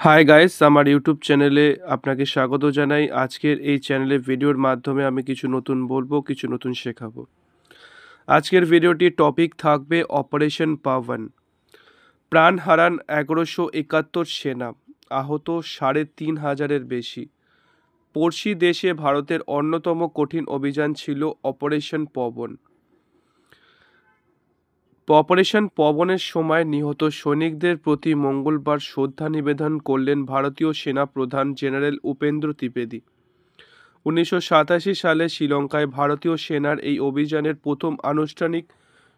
Hi guys, আমার YouTube চ্যানেলে আপনাকে স্বাগত জানাই। আজকের এই চ্যানেলে ভিডিওর মাধ্যমে আমি কিছু নতুন বলবো, কিছু নতুন শেখাবো। আজকের ভিডিওটির টপিক থাকবে অপারেশন পাওয়ান। প্রাণ হারান 1171 সেনা, আহত 3500-এর বেশি। পড়শি দেশে ভারতের অন্যতম কঠিন অভিযান ছিল অপারেশন পবন। অপারেশন পবনের সময় নিহত সৈনিকদের প্রতি মঙ্গলবার শ্রদ্ধা নিবেদন করলেন ভারতীয় সেনা প্রধান জেনারেল উপেন্দ্র ত্রিবেদী। 1987 সালে শ্রীলঙ্কায় ভারতীয় সেনার এই অভিযানের প্রথম আনুষ্ঠানিক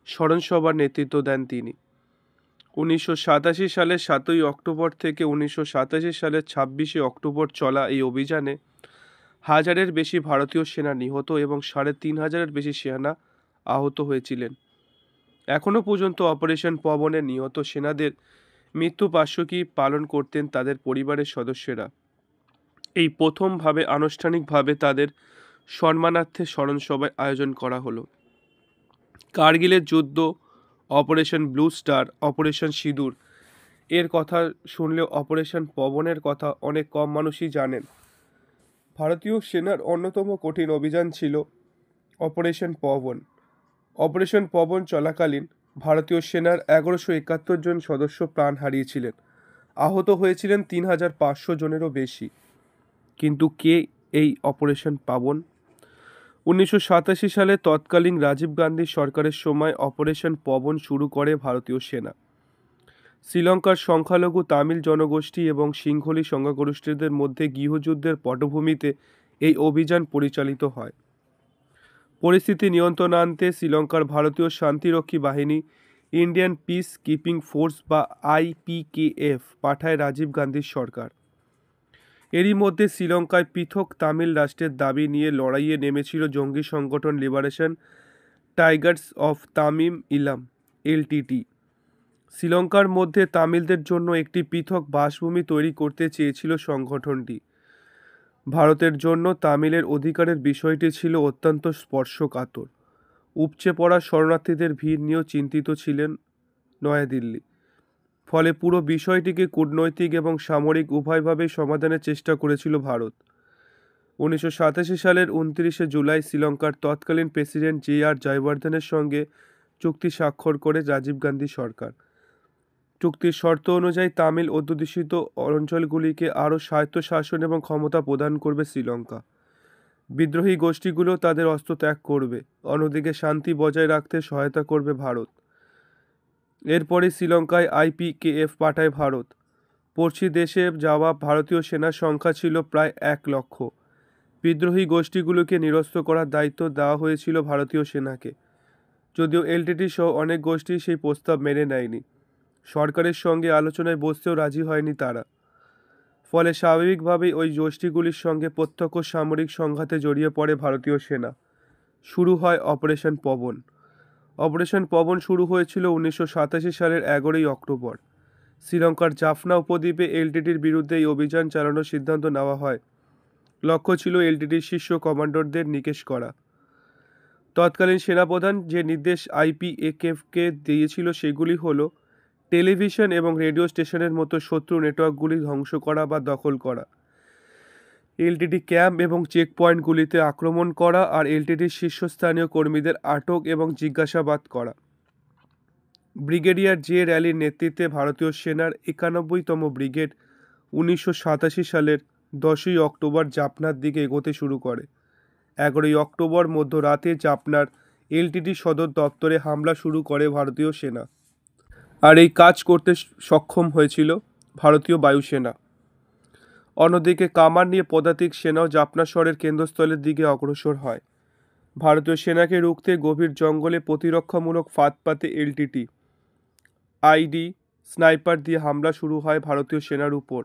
স্মরণসভার নেতৃত্ব দেন তিনি। 1987 সালের 7ই অক্টোবর থেকে 1987 সালের 26শে অক্টোবর চলা এই অভিযানে হাজারের বেশি ভারতীয় সেনা নিহত এবং 3500-এর বেশি সেনা আহত হয়েছিলেন। এখনও পর্যন্ত অপারেশন পবনে নিহত সেনাদের মৃত্যুবার্ষিকী পালন করতেন তাদের পরিবারের সদস্যরা। এই প্রথমভাবে আনুষ্ঠানিকভাবে তাদের সম্মানার্থে স্মরণসভার আয়োজন করা হলো। কার্গিলের যুদ্ধ, অপারেশন ব্লু স্টার, অপারেশন সিঁদুর এর কথা শুনলেও অপারেশন পবনের কথা অনেক কম মানুষই জানেন। ভারতীয় সেনার অন্যতম কঠিন অভিযান ছিল অপারেশন পবন। অপারেশন পবন চলাকালীন ভারতীয় সেনার 1171 জন সদস্য প্রাণ হারিয়েছিলেন, আহত হয়েছিলেন 3500 জনেরও বেশি। কিন্তু কে এই অপারেশন পবন? 1987 সালে তৎকালীন রাজীব গান্ধী সরকারের সময় অপারেশন পবন শুরু করে ভারতীয় সেনা। শ্রীলঙ্কার সংখ্যালঘু তামিল জনগোষ্ঠী এবং সিংহলী সংখ্যাগরিষ্ঠদের মধ্যে গৃহযুদ্ধের পটভূমিতে এই অভিযান পরিচালিত হয়। পরিস্থিতি নিয়ন্ত্রণে আনতে শ্রীলঙ্কার ভারতীয় শান্তিরক্ষী বাহিনী ইন্ডিয়ান পিস কিপিং ফোর্স বা IPKF পাঠায় রাজীব গান্ধীর সরকার। এরই মধ্যে শ্রীলঙ্কায় পৃথক তামিল রাষ্ট্রের দাবি নিয়ে লড়াইয়ে নেমেছিল জঙ্গি সংগঠন Liberation Tigers of Tamil Eelam LTT। শ্রীলঙ্কার মধ্যে তামিলদের জন্য একটি পৃথক বাসভূমি তৈরি করতে চেয়েছিল সংগঠনটি। ভারতের জন্য তামিলের অধিকারের বিষয়টি ছিল অত্যন্ত স্পর্শকাতর। উপচে পড়া শরণার্থীদের ভিড় নিয়েও চিন্তিত ছিলেন নয়াদিল্লি। ফলে পুরো বিষয়টিকে কূটনৈতিক এবং সামরিক উভয়ভাবেই সমাধানের চেষ্টা করেছিল ভারত। 1987 সালের 29শে জুলাই শ্রীলঙ্কার তৎকালীন প্রেসিডেন্ট JR জয়বর্ধনের সঙ্গে চুক্তি স্বাক্ষর করে রাজীব গান্ধী সরকার। চুক্তির শর্ত অনুযায়ী তামিল অধ্যুষিত অঞ্চলগুলিকে আরও স্বায়ত্তশাসন এবং ক্ষমতা প্রদান করবে শ্রীলঙ্কা। বিদ্রোহী গোষ্ঠীগুলো তাদের অস্ত্র ত্যাগ করবে, অন্যদিকে শান্তি বজায় রাখতে সহায়তা করবে ভারত। এরপরই শ্রীলঙ্কায় IPKF পাঠায় ভারত। পড়শি দেশে যাওয়া ভারতীয় সেনার সংখ্যা ছিল প্রায় 1 লক্ষ। বিদ্রোহী গোষ্ঠীগুলোকে নিরস্ত করার দায়িত্ব দেওয়া হয়েছিল ভারতীয় সেনাকে, যদিও LTT সহ অনেক গোষ্ঠী সেই প্রস্তাব মেনে নেয়নি। সরকারের সঙ্গে আলোচনায় বসতেও রাজি হয়নি তারা। ফলে স্বাভাবিকভাবেই ওই গোষ্ঠীগুলির সঙ্গে প্রত্যক্ষ সামরিক সংঘাতে জড়িয়ে পড়ে ভারতীয় সেনা। শুরু হয় অপারেশন পবন। অপারেশন পবন শুরু হয়েছিল 1987 সালের 11ই অক্টোবর। শ্রীলঙ্কার জাফনা উপদ্বীপে LTTর বিরুদ্ধে এই অভিযান চালানোর সিদ্ধান্ত নেওয়া হয়। লক্ষ্য ছিল LTTর শীর্ষ কমান্ডারদের নিকেশ করা। তৎকালীন সেনাপ্রধান যে নির্দেশ IPKFকে দিয়েছিল সেগুলি হলো টেলিভিশন এবং রেডিও স্টেশনের মতো শত্রু নেটওয়ার্কগুলি ধ্বংস করা বা দখল করা, LTT ক্যাম্প এবং চেকপয়েন্টগুলিতে আক্রমণ করা আর LTTর শীর্ষস্থানীয় কর্মীদের আটক এবং জিজ্ঞাসাবাদ করা। ব্রিগেডিয়ার জে র্যালির নেতৃত্বে ভারতীয় সেনার 91তম ব্রিগেড 1987 সালের 10ই অক্টোবর জাফনার দিকে এগোতে শুরু করে। 11ই অক্টোবর মধ্যরাতে জাফনার LTT সদর দপ্তরে হামলা শুরু করে ভারতীয় সেনা। আর এই কাজ করতে সক্ষম হয়েছিল ভারতীয় বায়ুসেনা। অন্যদিকে কামান নিয়ে পদাতিক সেনাও জাফনা শহরের কেন্দ্রস্থলের দিকে অগ্রসর হয়। ভারতীয় সেনাকে রুখতে গভীর জঙ্গলে প্রতিরক্ষামূলক ফাঁদ পাতে LTT ID স্নাইপার দিয়ে হামলা শুরু হয় ভারতীয় সেনার উপর।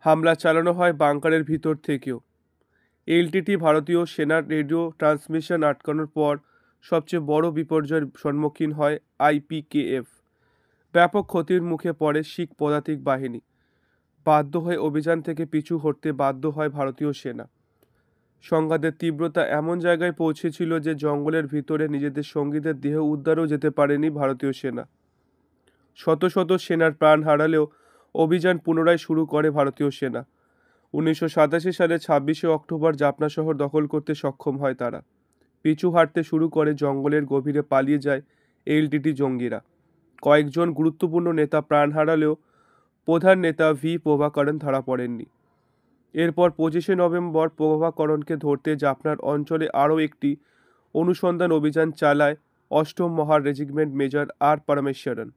হামলা চালানো হয় বাংকারের ভিতর থেকেও। LTT ভারতীয় সেনার রেডিও ট্রান্সমিশন আটকানোর পর সবচেয়ে বড় বিপর্যয়ের সম্মুখীন হয় IPKF। ব্যাপক ক্ষতির মুখে পড়ে শিখ পদাতিক বাহিনী। বাধ্য হয়ে অভিযান থেকে পিছু হটতে বাধ্য হয় ভারতীয় সেনা। সংঘাতের তীব্রতা এমন জায়গায় পৌঁছেছিল যে জঙ্গলের ভিতরে নিজেদের সঙ্গীদের দেহ উদ্ধারও যেতে পারেনি ভারতীয় সেনা। শত শত সেনার প্রাণ হারালেও অভিযান পুনরায় শুরু করে ভারতীয় সেনা। 1987 সালে 26শে অক্টোবর জাফনা শহর দখল করতে সক্ষম হয় তারা। পিছু হাঁটতে শুরু করে, জঙ্গলের গভীরে পালিয়ে যায় এলটিটি জঙ্গিরা। কয়েকজন গুরুত্বপূর্ণ নেতা প্রাণ হারালেও প্রধান নেতা ভি প্রভাকরণ ধরা পড়েননি। এরপর 25শে নভেম্বর প্রভাকরণকে ধরতে জাফনার অঞ্চলে আরও একটি অনুসন্ধান অভিযান চালায় 8ম মহার রেজিমেন্ট মেজর আর পরমেশ্বরন।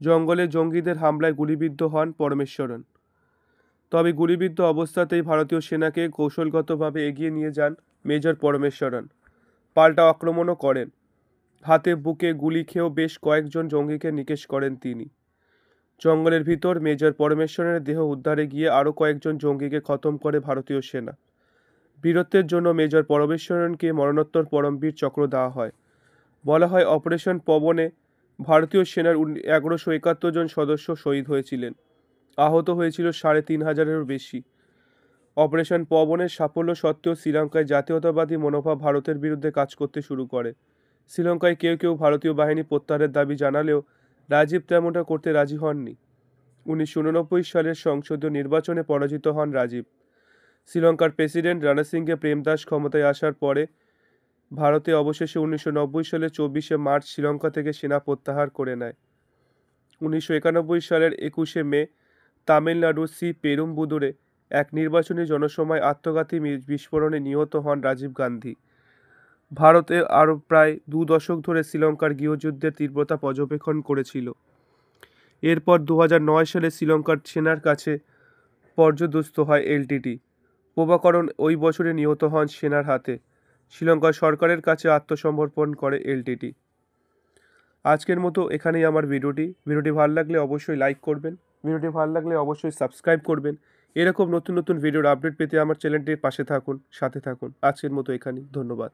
জঙ্গলে জঙ্গিদের হামলায় গুলিবিদ্ধ হন পরমেশ্বরন। তবে গুলিবিদ্ধ অবস্থাতেই ভারতীয় সেনাকে কৌশলগতভাবে এগিয়ে নিয়ে যান মেজর পরমেশ্বরন। পাল্টা আক্রমণও করেন। হাতে বুকে গুলি খেয়েও বেশ কয়েকজন জঙ্গিকে নিকেশ করেন তিনি। জঙ্গলের ভিতর মেজর পরমেশ্বরনের দেহ উদ্ধারে গিয়ে আরও কয়েকজন জঙ্গিকে খতম করে ভারতীয় সেনা। বীরত্বের জন্য মেজর পরমেশ্বরনকে মরণোত্তর পরমবীর চক্র দেওয়া হয়। বলা হয়, অপারেশন পবনে ভারতীয় সেনার 1171 জন সদস্য শহীদ হয়েছিলেন। আহত হয়েছিল 3500-এরও বেশি। অপারেশন পবনের সাফল্য সত্ত্বেও শ্রীলঙ্কায় জাতীয়তাবাদী মনোভাব ভারতের বিরুদ্ধে কাজ করতে শুরু করে। শ্রীলঙ্কায় কেউ কেউ ভারতীয় বাহিনী প্রত্যাহারের দাবি জানালেও রাজীব তেমনটা করতে রাজি হননি। 1989 সালের সংসদীয় নির্বাচনে পরাজিত হন রাজীব। শ্রীলঙ্কার প্রেসিডেন্ট রানা সিংহে প্রেমদাস ক্ষমতায় আসার পরে ভারতে অবশেষে 1990 সালের 24শে মার্চ শ্রীলঙ্কা থেকে সেনা প্রত্যাহার করে নেয়। 1991 সালের 21শে মে তামিলনাড়ুর পেরুম্বুদুরে এক নির্বাচনী জনসভায় আত্মঘাতী বিস্ফোরণে নিহত হন রাজীব গান্ধী। ভারতে আরও প্রায় 2 দশক ধরে শ্রীলঙ্কার গৃহযুদ্ধের তীব্রতা পর্যবেক্ষণ করেছিল। এরপর 2009 সালে শ্রীলঙ্কার সেনার কাছে পর্যদস্ত হয় এলটিটি। প্রভাকরণ ওই বছরে নিহত হন সেনার হাতে। শ্রীলঙ্কার সরকারের কাছে আত্মসমর্পণ করে এলটিটি। আজকের মতো এখানেই আমার ভিডিওটি ভালো লাগলে অবশ্যই লাইক করবেন, ভিডিওটি ভালো লাগলে অবশ্যই সাবস্ক্রাইব করবেন। এরকম নতুন নতুন ভিডিওর আপডেট পেতে আমার চ্যানেলটির পাশে থাকুন, সাথে থাকুন। আজকের মতো এখানেই, ধন্যবাদ।